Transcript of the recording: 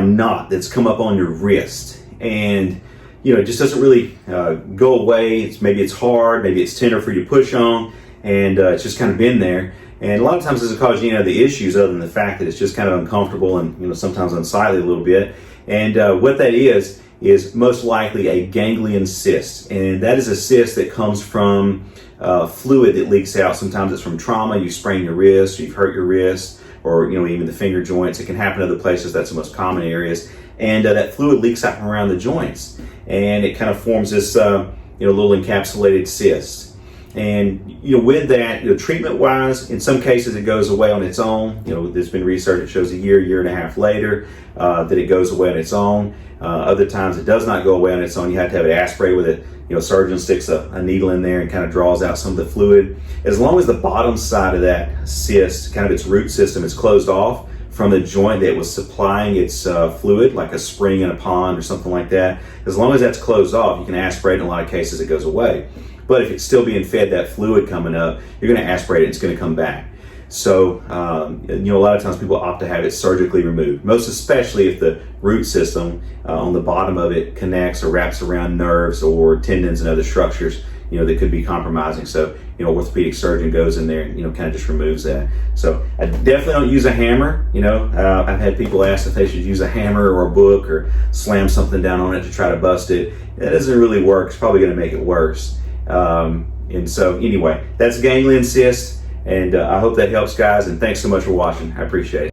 of knot that's come up on your wrist, and it just doesn't really go away. Maybe it's hard, maybe it's tender for you to push on, and it's just kind of been there. And a lot of times it doesn't cause you any other issues other than the fact that it's just kind of uncomfortable and sometimes unsightly a little bit. And what that is most likely a ganglion cyst, and that is a cyst that comes from fluid that leaks out. Sometimes it's from trauma. You sprain your wrist, you've hurt your wrist, or even the finger joints. It can happen in other places. That's the most common areas. And that fluid leaks out from around the joints, and it kind of forms this little encapsulated cyst. And with that, treatment-wise, in some cases it goes away on its own. There's been research that shows a year and a half later that it goes away on its own. Other times it does not go away on its own. You have to have it aspirated with it. Surgeon sticks a needle in there and kind of draws out some of the fluid. As long as the bottom side of that cyst, kind of its root system, is closed off from the joint that was supplying its fluid, like a spring in a pond or something like that, as long as that's closed off, you can aspirate. In a lot of cases it goes away. But if it's still being fed that fluid coming up, you're going to aspirate it and it's going to come back. So, a lot of times people opt to have it surgically removed, most especially if the root system on the bottom of it connects or wraps around nerves or tendons and other structures, that could be compromising. So, orthopedic surgeon goes in there and, kind of just removes that. So I definitely don't use a hammer. I've had people ask if they should use a hammer or a book or slam something down on it to try to bust it. That doesn't really work. It's probably going to make it worse. And so anyway, that's ganglion cyst, and I hope that helps, guys, and thanks so much for watching. I appreciate it.